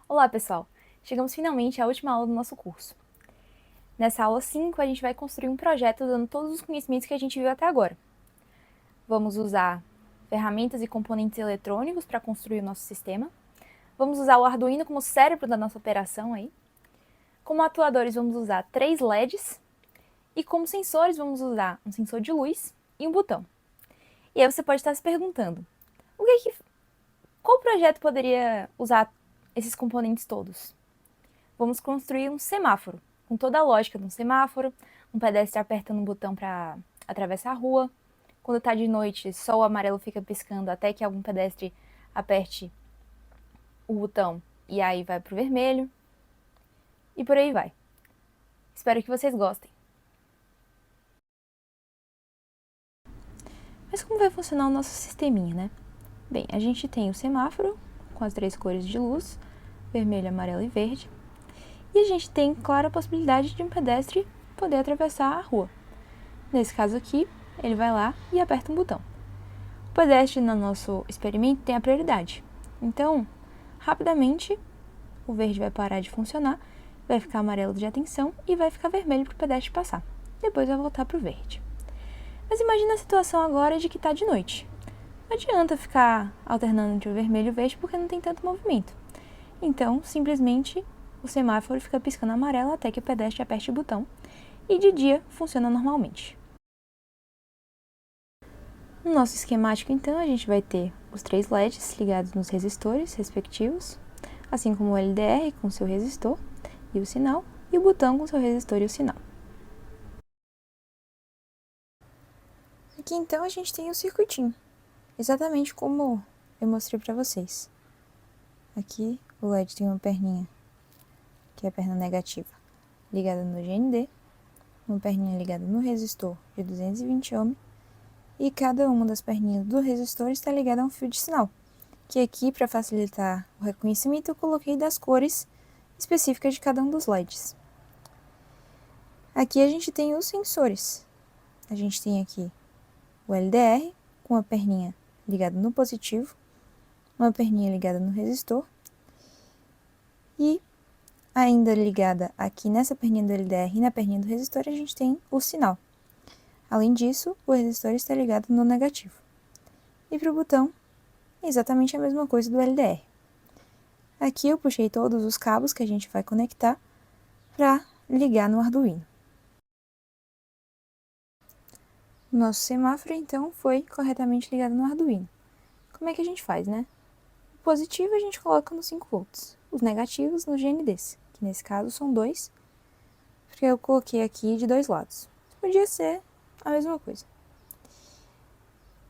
Olá, pessoal! Chegamos finalmente à última aula do nosso curso. Nessa aula 5, a gente vai construir um projeto usando todos os conhecimentos que a gente viu até agora. Vamos usar ferramentas e componentes eletrônicos para construir o nosso sistema. Vamos usar o Arduino como cérebro da nossa operação aí. Como atuadores, vamos usar 3 LEDs. E como sensores, vamos usar um sensor de luz e um botão. E aí você pode estar se perguntando, qual projeto poderia usar esses componentes todos? Vamos construir um semáforo, com toda a lógica de um semáforo, um pedestre apertando um botão para atravessar a rua. Quando está de noite, só o amarelo fica piscando até que algum pedestre aperte o botão e aí vai para o vermelho. E por aí vai. Espero que vocês gostem. Mas como vai funcionar o nosso sisteminha, né? Bem, a gente tem o semáforo com as 3 cores de luz, vermelho, amarelo e verde. E a gente tem, claro, a possibilidade de um pedestre poder atravessar a rua. Nesse caso aqui, ele vai lá e aperta um botão. O pedestre no nosso experimento tem a prioridade. Então, rapidamente, o verde vai parar de funcionar, vai ficar amarelo de atenção e vai ficar vermelho para o pedestre passar. Depois vai voltar para o verde. Mas imagina a situação agora de que está de noite. Não adianta ficar alternando entre o vermelho e o verde porque não tem tanto movimento. Então, simplesmente, o semáforo fica piscando amarelo até que o pedestre aperte o botão e de dia funciona normalmente. No nosso esquemático, então, a gente vai ter os 3 LEDs ligados nos resistores respectivos, assim como o LDR com seu resistor e o sinal, e o botão com seu resistor e o sinal. Aqui, então, a gente tem o circuitinho, exatamente como eu mostrei para vocês. Aqui, o LED tem uma perninha, que é a perna negativa, ligada no GND, uma perninha ligada no resistor de 220 ohm, e cada uma das perninhas do resistor está ligada a um fio de sinal, que aqui, para facilitar o reconhecimento, eu coloquei das cores específicas de cada um dos LEDs. Aqui a gente tem os sensores. A gente tem aqui o LDR, com a perninha ligada no positivo, uma perninha ligada no resistor, e ainda ligada aqui nessa perninha do LDR e na perninha do resistor, a gente tem o sinal. Além disso, o resistor está ligado no negativo. E para o botão, exatamente a mesma coisa do LDR. Aqui eu puxei todos os cabos que a gente vai conectar para ligar no Arduino. O nosso semáforo, então, foi corretamente ligado no Arduino. Como é que a gente faz, né? O positivo a gente coloca no 5 volts, os negativos no GNDs, que nesse caso são 2, porque eu coloquei aqui de 2 lados. Podia ser a mesma coisa.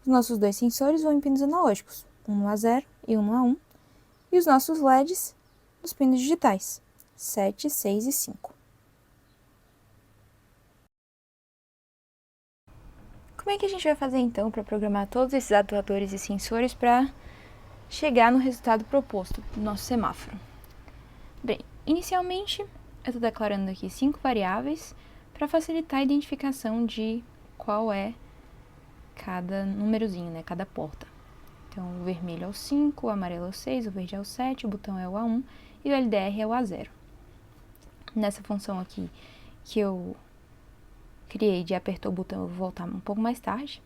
Os nossos 2 sensores vão em pinos analógicos, um no A0 e um no A1, e os nossos LEDs nos pinos digitais, 7, 6 e 5. Como é que a gente vai fazer então para programar todos esses atuadores e sensores para chegar no resultado proposto do nosso semáforo? Bem, inicialmente eu estou declarando aqui 5 variáveis para facilitar a identificação de qual é cada númerozinho, né, cada porta. Então, o vermelho é o 5, o amarelo é o 6, o verde é o 7, o botão é o A1 e o LDR é o A0. Nessa função aqui que eu criei de apertou o botão, eu vou voltar um pouco mais tarde.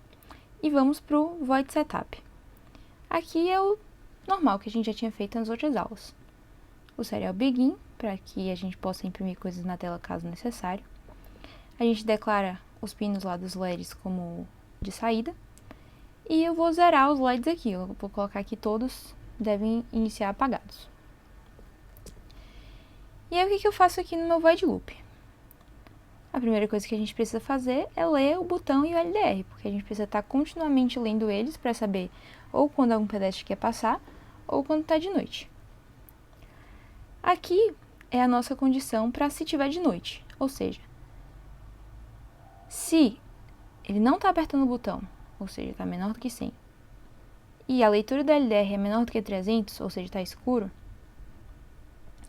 E vamos para o Void Setup. Aqui é o normal que a gente já tinha feito nas outras aulas. O Serial Begin, para que a gente possa imprimir coisas na tela caso necessário. A gente declara os pinos lá dos LEDs como de saída. E eu vou zerar os LEDs aqui, eu vou colocar aqui todos devem iniciar apagados. E aí o que eu faço aqui no meu Void Loop? A primeira coisa que a gente precisa fazer é ler o botão e o LDR, porque a gente precisa estar continuamente lendo eles para saber ou quando algum pedestre quer passar, ou quando está de noite. Aqui é a nossa condição para se tiver de noite, ou seja, se ele não está apertando o botão, ou seja, está menor do que 100, e a leitura do LDR é menor do que 300, ou seja, está escuro,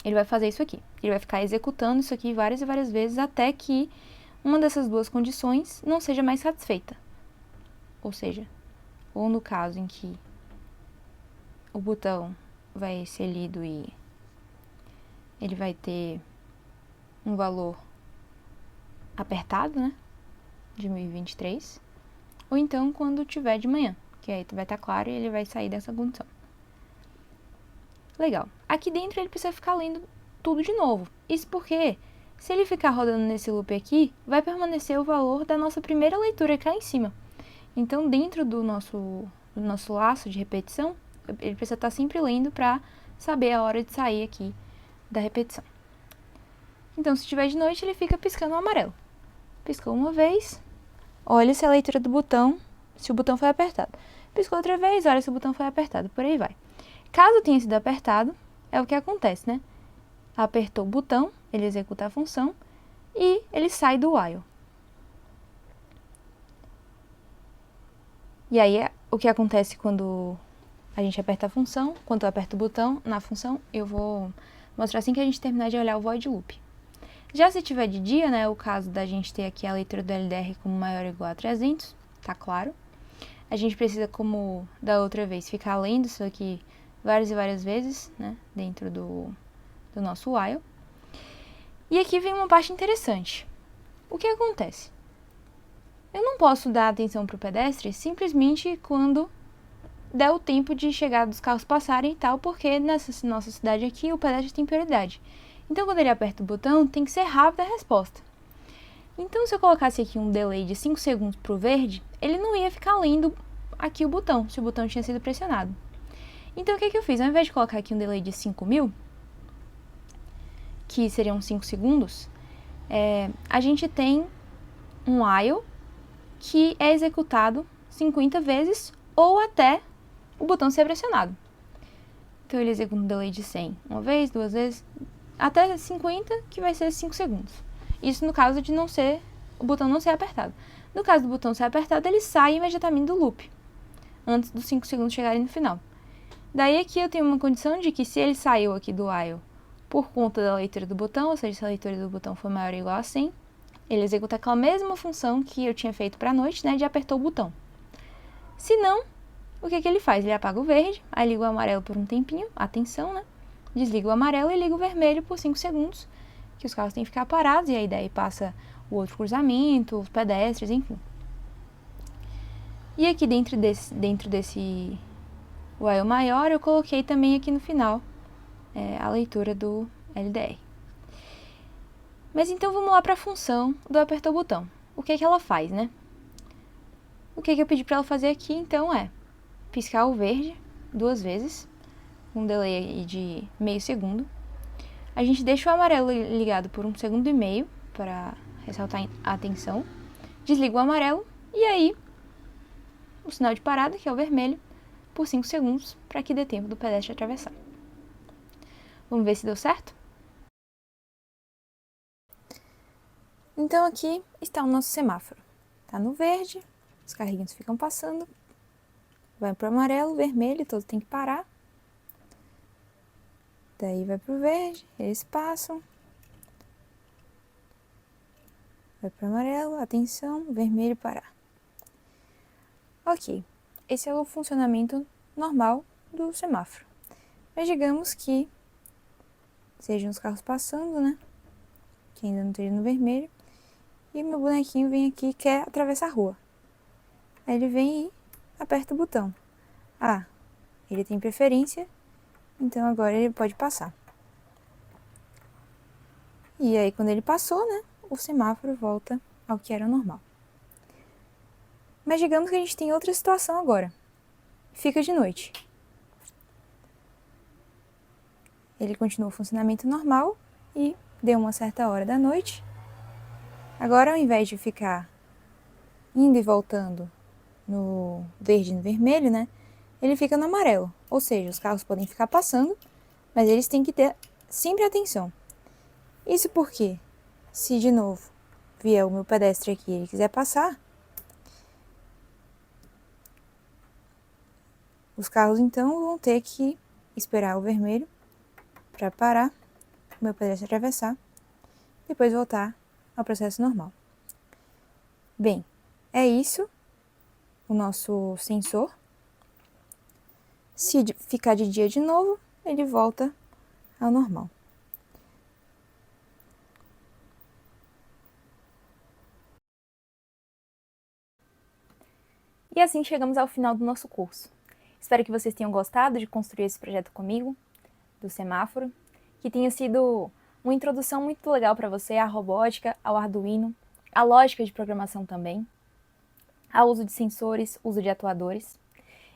ele vai fazer isso aqui. Ele vai ficar executando isso aqui várias e várias vezes até que uma dessas duas condições não seja mais satisfeita. Ou seja, ou no caso em que o botão vai ser lido e ele vai ter um valor apertado, né, de 1023, ou então quando tiver de manhã, que aí vai estar claro e ele vai sair dessa condição. Legal. Aqui dentro ele precisa ficar lendo tudo de novo. Isso porque, se ele ficar rodando nesse loop aqui, vai permanecer o valor da nossa primeira leitura cá em cima. Então, dentro do nosso laço de repetição, ele precisa estar sempre lendo para saber a hora de sair aqui da repetição. Então, se tiver de noite, ele fica piscando o amarelo. Piscou uma vez, olha se a leitura do botão, se o botão foi apertado. Piscou outra vez, olha se o botão foi apertado, por aí vai. Caso tenha sido apertado, é o que acontece, né? Apertou o botão, ele executa a função e ele sai do while. E aí, o que acontece quando a gente aperta a função, quando eu aperto o botão na função, eu vou mostrar assim que a gente terminar de olhar o void loop. Já se tiver de dia, né, o caso da gente ter aqui a leitura do LDR como maior ou igual a 300, tá claro. A gente precisa, como da outra vez, ficar lendo isso aqui várias e várias vezes, né, dentro do nosso while. E aqui vem uma parte interessante. O que acontece? Eu não posso dar atenção para o pedestre simplesmente quando der o tempo de chegar dos carros passarem e tal, porque nessa nossa cidade aqui o pedestre tem prioridade. Então, quando ele aperta o botão, tem que ser rápida a resposta. Então, se eu colocasse aqui um delay de 5 segundos para o verde, ele não ia ficar lendo aqui o botão, se o botão tinha sido pressionado. Então, o que eu fiz? Ao invés de colocar aqui um delay de 5.000, que seriam 5 segundos, a gente tem um while que é executado 50 vezes ou até o botão ser pressionado. Então, ele executa um delay de 100 uma vez, duas vezes, até 50, que vai ser 5 segundos. Isso no caso de o botão não ser apertado. No caso do botão ser apertado, ele sai imediatamente do loop, antes dos 5 segundos chegarem no final. Daí aqui eu tenho uma condição de que se ele saiu aqui do while por conta da leitura do botão, ou seja, se a leitura do botão for maior ou igual a 100, ele executa aquela mesma função que eu tinha feito para a noite, né, de apertar o botão. Se não, o que ele faz? Ele apaga o verde, aí liga o amarelo por um tempinho, atenção, né? Desliga o amarelo e liga o vermelho por 5 segundos, que os carros têm que ficar parados, e aí daí passa o outro cruzamento, os pedestres, enfim. E aqui dentro desse while maior, eu coloquei também aqui no final a leitura do LDR. Mas então vamos lá para a função do apertar o botão. O que ela faz, né? O que eu pedi para ela fazer aqui, então, é piscar o verde 2 vezes, um delay de meio segundo. A gente deixa o amarelo ligado por 1,5 segundos para ressaltar a atenção. Desliga o amarelo e aí o sinal de parada, que é o vermelho, por 5 segundos, para que dê tempo do pedestre atravessar. Vamos ver se deu certo? Então aqui está o nosso semáforo. Está no verde, os carrinhos ficam passando, vai para o amarelo, vermelho, todo tem que parar. Daí vai para o verde, eles passam. Vai para o amarelo, atenção, vermelho, parar. Ok, esse é o funcionamento normal do semáforo. Mas digamos que sejam os carros passando, né? Que ainda não esteja no vermelho. E meu bonequinho vem aqui e quer atravessar a rua. Aí ele vem e aperta o botão. Ah, ele tem preferência, então agora ele pode passar. E aí quando ele passou, né, o semáforo volta ao que era normal. Mas digamos que a gente tem outra situação agora. Fica de noite. Ele continua o funcionamento normal e deu uma certa hora da noite. Agora, ao invés de ficar indo e voltando no verde e no vermelho, né, ele fica no amarelo. Ou seja, os carros podem ficar passando, mas eles têm que ter sempre atenção. Isso porque, se de novo vier o meu pedestre aqui e ele quiser passar, os carros então vão ter que esperar o vermelho para parar, o meu pedestre atravessar, depois voltar ao processo normal. Bem, é isso o nosso sensor. Se ficar de dia de novo, ele volta ao normal. E assim chegamos ao final do nosso curso. Espero que vocês tenham gostado de construir esse projeto comigo, do semáforo, que tenha sido uma introdução muito legal para você à robótica, ao Arduino, à lógica de programação também, ao uso de sensores, uso de atuadores,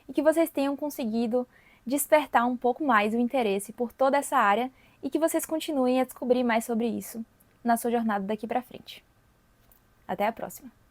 e que vocês tenham conseguido despertar um pouco mais o interesse por toda essa área e que vocês continuem a descobrir mais sobre isso na sua jornada daqui para frente. Até a próxima!